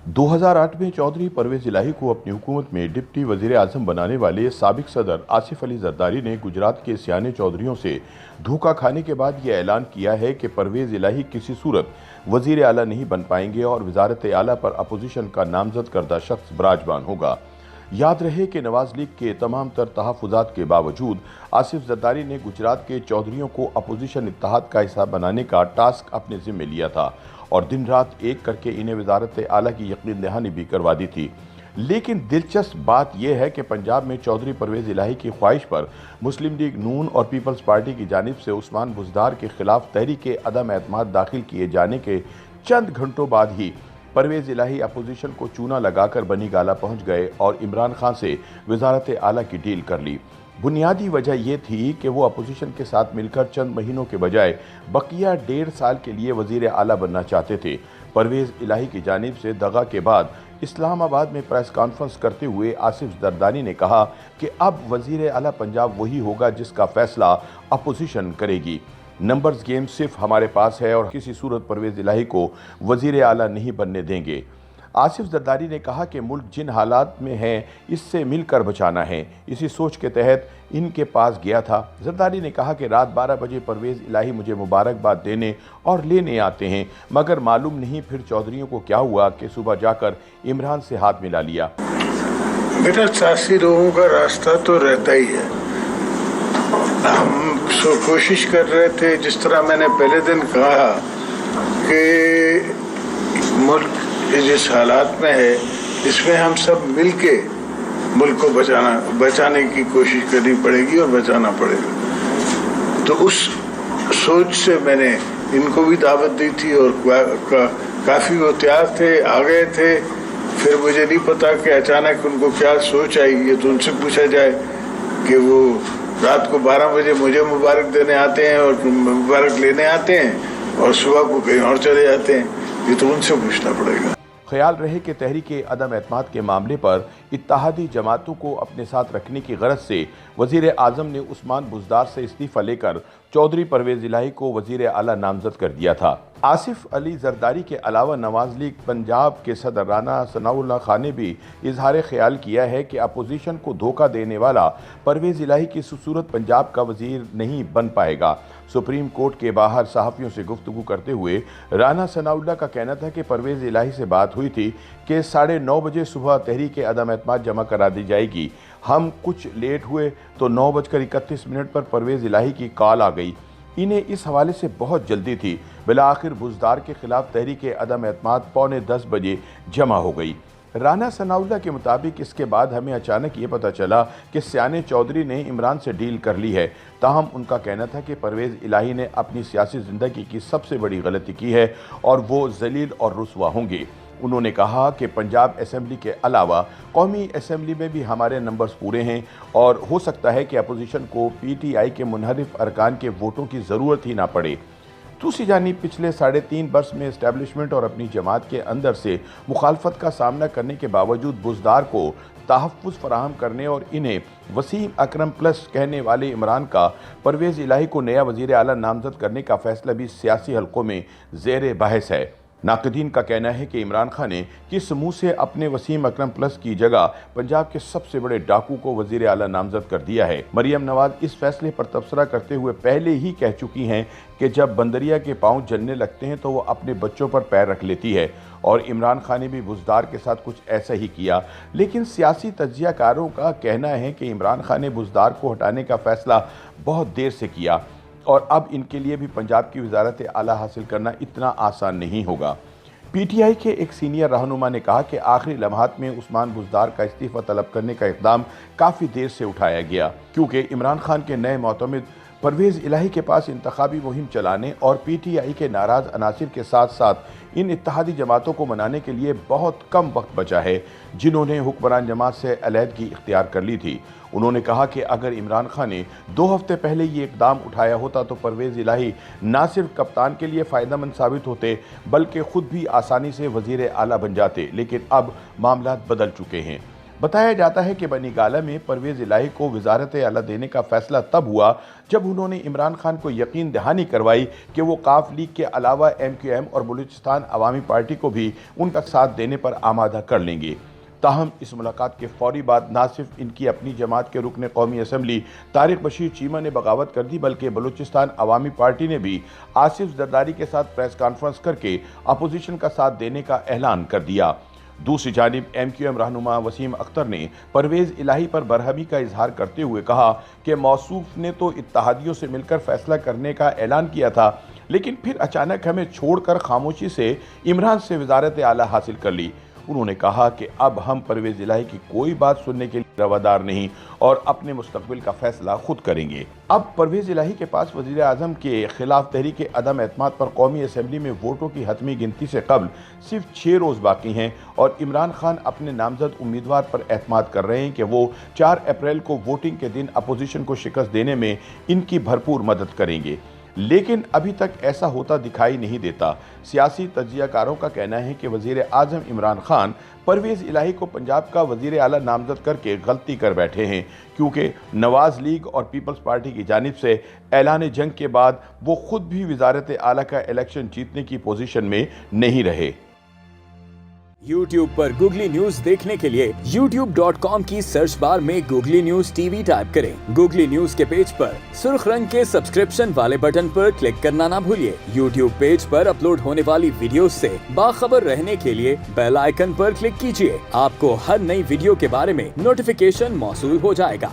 2008 में चौधरी परवेज इलाही को अपनी हुकूमत में डिप्टी वजीर आजम बनाने वाले साबिक सदर आसिफ अली जरदारी ने गुजरात के सियाने चौधरियों से धोखा खाने के बाद यह ऐलान किया है कि परवेज इलाही किसी सूरत वजीर आला नहीं बन पाएंगे और वजारत आला पर अपोजिशन का नामजद करदा शख्स बराजबान होगा। याद रहे कि नवाज लीग के तमाम तर तहफ़्फ़ुज़ात के बावजूद आसिफ जरदारी ने गुजरात के चौधरियों को अपोजिशन इत्तेहाद का हिस्सा बनाने का टास्क अपने ज़िम्मे लिया था और दिन रात एक करके इन्हें वजारत आला की यकीन दहानी भी करवा दी थी। लेकिन दिलचस्प बात यह है कि पंजाब में चौधरी परवेज इलाही की ख्वाहिश पर मुस्लिम लीग नून और पीपल्स पार्टी की जानिब से उस्मान बुज़दार के खिलाफ तहरीक अदम एतमाद दाखिल किए जाने के चंद घंटों बाद ही परवेज इलाही अपोजिशन को चूना लगाकर बनी गाला पहुंच गए और इमरान खान से वजारत आला की डील कर ली। बुनियादी वजह यह थी कि वो अपोजिशन के साथ मिलकर चंद महीनों के बजाय बकिया 1.5 साल के लिए वजीर आला बनना चाहते थे। परवेज इलाही की जानिब से दगा के बाद इस्लामाबाद में प्रेस कॉन्फ्रेंस करते हुए आसिफ जरदारी ने कहा कि अब वजीर आला पंजाब वही होगा जिसका फैसला अपोजिशन करेगी। नंबर्स गेम सिर्फ हमारे पास है और किसी सूरत परवेज इलाही को वजीर आला नहीं बनने देंगे। आसिफ जरदारी ने कहा कि मुल्क जिन हालात में है इससे मिलकर बचाना है, इसी सोच के तहत इनके पास गया था। जरदारी ने कहा कि रात 12 बजे परवेज इलाही मुझे मुबारकबाद देने और लेने आते हैं, मगर मालूम नहीं फिर चौधरियों को क्या हुआ कि सुबह जाकर इमरान से हाथ मिला लिया। मेरा सियासी लोगों का रास्ता तो रहता ही है। हम कोशिश कर रहे थे, जिस तरह मैंने पहले दिन कहा कि मुल्क जिस हालात में है इसमें हम सब मिलके मुल्क को बचाने की कोशिश करनी पड़ेगी और बचाना पड़ेगा। तो उस सोच से मैंने इनको भी दावत दी थी और काफ़ी वो तैयार थे, आ गए थे। फिर मुझे नहीं पता कि अचानक उनको क्या सोच आई, ये तो उनसे पूछा जाए कि वो रात को 12 बजे मुझे मुबारक देने आते हैं और मुबारक लेने आते हैं और सुबह को कहीं और चले जाते हैं। ये तो उनसे पूछना पड़ेगा। ख्याल रहे कि तहरीक अदम एतमाद के मामले पर इत्तेहादी जमातों को अपने साथ रखने की गरज से वजीर आजम ने उस्मान बुज़दार से इस्तीफ़ा लेकर चौधरी परवेज इलाही को वजीर आला नामजद कर दिया था। आसिफ अली जरदारी के अलावा नवाज लीग पंजाब के सदर राना सनाउल्लाह खान ने भी इजहार ख्याल किया है कि अपोजिशन को धोखा देने वाला परवेज इलाही की सूरत पंजाब का वजीर नहीं बन पाएगा। सुप्रीम कोर्ट के बाहर सहाफ़ियों से गुफ्तगू करते हुए राना सनाउल्लाह का कहना था कि परवेज इलाही से बात हुई थी कि 9:30 बजे सुबह तहरीक अदम एतमाद जमा करा दी जाएगी। हम कुछ लेट हुए तो 9:31 पर परवेज इलाही की कॉल आ गई। इन्हें इस हवाले से बहुत जल्दी थी। बिला आखिर बुज़दार के खिलाफ तहरीक अदम एतमाद 9:45 बजे जमा हो गई। राना सनाउल्लाह के मुताबिक इसके बाद हमें अचानक ये पता चला कि सियाने चौधरी ने इमरान से डील कर ली है। ताहम उनका कहना था कि परवेज इलाही ने अपनी सियासी ज़िंदगी की सबसे बड़ी गलती की है और वो जलील और रुसवा होंगे। उन्होंने कहा कि पंजाब असेंबली के अलावा कौमी असेंबली में भी हमारे नंबर्स पूरे हैं और हो सकता है कि अपोजिशन को PTI के मुनहरिफ अरकान के वोटों की ज़रूरत ही ना पड़े। दूसरी जानिब पिछले 3.5 बरस में इस्टेब्लिशमेंट और अपनी जमात के अंदर से मुखालफत का सामना करने के बावजूद बुज़दार को तहफ़्फ़ुज़ फराहम करने और इन्हें वसीम अकरम प्लस कहने वाले इमरान का परवेज इलाही को नया वज़ीर आला नामज़द करने का फ़ैसला भी सियासी हलकों में ज़ेर बहस है। नाक़दीन का कहना है कि इमरान खान ने किस मुँह से अपने वसीम अकरम प्लस की जगह पंजाब के सबसे बड़े डाकू को वज़ीर आला नामज़द कर दिया है। मरियम नवाज इस फैसले पर तबसरा करते हुए पहले ही कह चुकी हैं कि जब बंदरिया के पाँव जलने लगते हैं तो वो अपने बच्चों पर पैर रख लेती है और इमरान खान ने भी बुज़दार के साथ कुछ ऐसा ही किया। लेकिन सियासी तज्ज़ियाकारों का कहना है कि इमरान खान ने बुज़दार को हटाने का फ़ैसला बहुत देर से किया और अब इनके लिए भी पंजाब की वजारत आला हासिल करना इतना आसान नहीं होगा। PTI के एक सीनियर रहनुमा ने कहा कि आखिरी लम्हात में उस्मान बुज़दार का इस्तीफ़ा तलब करने का इक़दाम काफ़ी देर से उठाया गया क्योंकि इमरान खान के नए मोतमिद परवेज इलाही के पास इंतखाबी मुहिम चलाने और PTI के नाराज़ अनासिर के साथ साथ इन इत्तेहादी जमातों को मनाने के लिए बहुत कम वक्त बचा है जिन्होंने हुक्मरान जमात से अलहदगी इख्तियार कर ली थी। उन्होंने कहा कि अगर इमरान खान ने 2 हफ्ते पहले ये इक़दाम उठाया होता तो परवेज इलाही ना सिर्फ कप्तान के लिए फ़ायदेमंद साबित होते बल्कि ख़ुद भी आसानी से वज़ीर आला बन जाते। लेकिन अब मामलात बदल चुके हैं। बताया जाता है कि बनी गाला में परवेज इलाही को वजारत आला देने का फैसला तब हुआ जब उन्होंने इमरान खान को यकीन दहानी करवाई कि वो काफ लीग के अलावा MQM और बलूचिस्तान अवामी पार्टी को भी उनका साथ देने पर आमादा कर लेंगे। ताहम इस मुलाकात के फौरी बाद न सिर्फ इनकी अपनी जमात के रुकन कौमी असम्बली तारिक बशीर चीमा ने बगावत कर दी, बल्कि बलूचिस्तान अवामी पार्टी ने भी आसिफ जरदारी के साथ प्रेस कॉन्फ्रेंस करके अपोजिशन का साथ देने का ऐलान कर दिया। दूसरी जानिब MQM रहनुमा वसीम अख्तर ने परवेज इलाही पर बरहमी का इजहार करते हुए कहा कि मौसूफ ने तो इत्तेहादियों से मिलकर फैसला करने का ऐलान किया था, लेकिन फिर अचानक हमें छोड़कर खामोशी से इमरान से वजारत आला हासिल कर ली। उन्होंने कहा कि अब हम परवेज इलाही की कोई बात सुनने के लिए रवादार नहीं और अपने मुस्तकबिल का फैसला खुद करेंगे। अब परवेज इलाही के पास वजीर आजम के खिलाफ तहरीक अदम एतमाद पर कौमी असम्बली में वोटों की हतमी गिनती से कबल सिर्फ 6 रोज़ बाकी हैं और इमरान खान अपने नामजद उम्मीदवार पर एतमाद कर रहे हैं कि वो 4 अप्रैल को वोटिंग के दिन अपोजिशन को शिकस्त देने में इनकी भरपूर मदद करेंगे, लेकिन अभी तक ऐसा होता दिखाई नहीं देता। सियासी तज्जियाकारों का कहना है कि वजीर आजम इमरान खान परवेज इलाही को पंजाब का वजीर आला नामजद करके गलती कर बैठे हैं, क्योंकि नवाज लीग और पीपल्स पार्टी की जानिब से ऐलान जंग के बाद वो खुद भी वजारत आला का इलेक्शन जीतने की पोजीशन में नहीं रहे। YouTube पर गूगली न्यूज देखने के लिए youtube.com की सर्च बार में गूगली न्यूज TV टाइप करें। गूगली न्यूज के पेज पर सुर्ख रंग के सब्सक्रिप्शन वाले बटन पर क्लिक करना ना भूलिए। YouTube पेज पर अपलोड होने वाली वीडियोस से बाखबर रहने के लिए बेल आइकन पर क्लिक कीजिए। आपको हर नई वीडियो के बारे में नोटिफिकेशन मौसूल हो जाएगा।